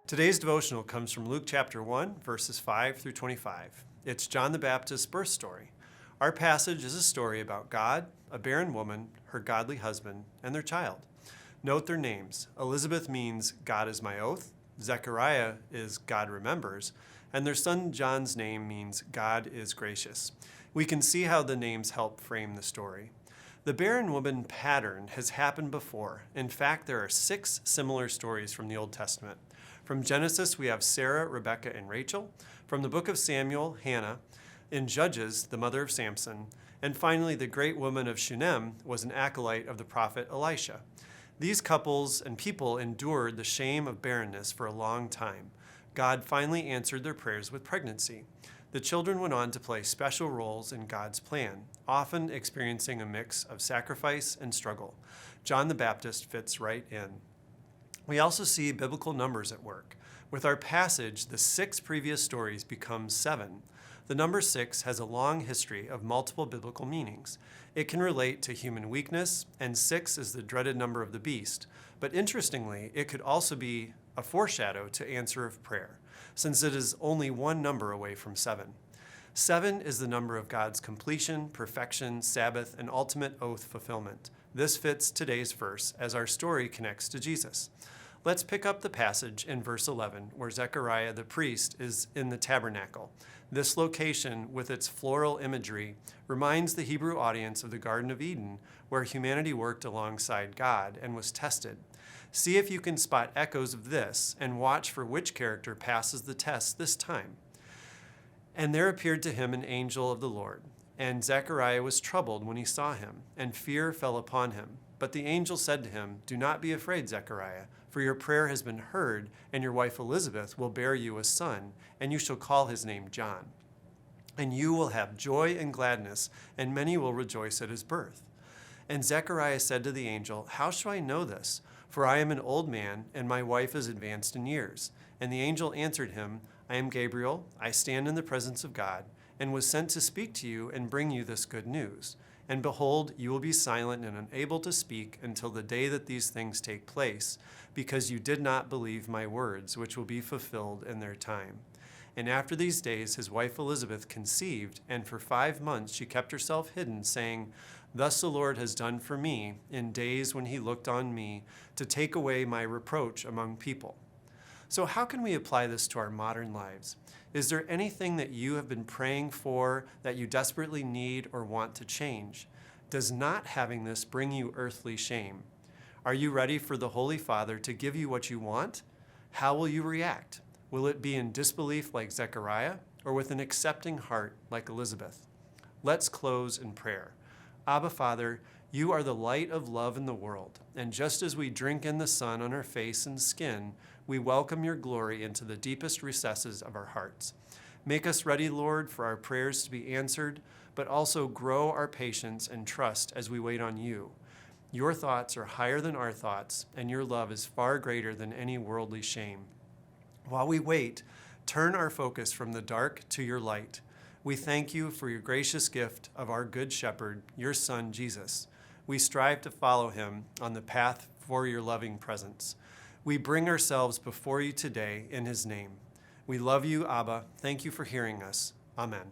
Today's devotional comes from Luke chapter 1, verses 5 through 25. It's John the Baptist's birth story. Our passage is a story about God, a barren woman, her godly husband, and their child. Note their names. Elizabeth means God is my oath. Zechariah is God remembers. And their son John's name means God is gracious. We can see how the names help frame the story. The barren woman pattern has happened before. In fact, there are 6 similar stories from the Old Testament. From Genesis, we have Sarah, Rebekah, and Rachel. From the book of Samuel, Hannah. In Judges, the mother of Samson. And finally, the great woman of Shunem was an acolyte of the prophet Elisha. These couples and people endured the shame of barrenness for a long time. God finally answered their prayers with pregnancy. The children went on to play special roles in God's plan, often experiencing a mix of sacrifice and struggle. John the Baptist fits right in. We also see biblical numbers at work. With our passage, the 6 previous stories become 7. The number 6 has a long history of multiple biblical meanings. It can relate to human weakness, and 6 is the dreaded number of the beast. But interestingly, it could also be a foreshadow to answer of prayer, since it is only one number away from 7. 7 is the number of God's completion, perfection, Sabbath, and ultimate oath fulfillment. This fits today's verse as our story connects to Jesus. Let's pick up the passage in verse 11, where Zechariah the priest is in the tabernacle. This location, with its floral imagery, reminds the Hebrew audience of the Garden of Eden, where humanity worked alongside God and was tested. See if you can spot echoes of this and watch for which character passes the test this time. And there appeared to him an angel of the Lord, and Zechariah was troubled when he saw him, and fear fell upon him. But the angel said to him, "Do not be afraid, Zechariah, for your prayer has been heard, and your wife Elizabeth will bear you a son, and you shall call his name John. And you will have joy and gladness, and many will rejoice at his birth." And Zechariah said to the angel, "How shall I know this? For I am an old man, and my wife is advanced in years." And the angel answered him, "I am Gabriel. I stand in the presence of God, and was sent to speak to you and bring you this good news. And behold, you will be silent and unable to speak until the day that these things take place, because you did not believe my words, which will be fulfilled in their time." And after these days his wife Elizabeth conceived, and for 5 months she kept herself hidden, saying, "Thus the Lord has done for me in days when he looked on me to take away my reproach among people." So how can we apply this to our modern lives? Is there anything that you have been praying for that you desperately need or want to change? Does not having this bring you earthly shame? Are you ready for the Holy Father to give you what you want? How will you react? Will it be in disbelief like Zechariah, or with an accepting heart like Elizabeth? Let's close in prayer. Abba, Father, you are the light of love in the world, and just as we drink in the sun on our face and skin, we welcome your glory into the deepest recesses of our hearts. Make us ready, Lord, for our prayers to be answered, but also grow our patience and trust as we wait on you. Your thoughts are higher than our thoughts, and your love is far greater than any worldly shame. While we wait, turn our focus from the dark to your light. We thank you for your gracious gift of our good shepherd, your Son, Jesus. We strive to follow him on the path for your loving presence. We bring ourselves before you today in his name. We love you, Abba. Thank you for hearing us. Amen.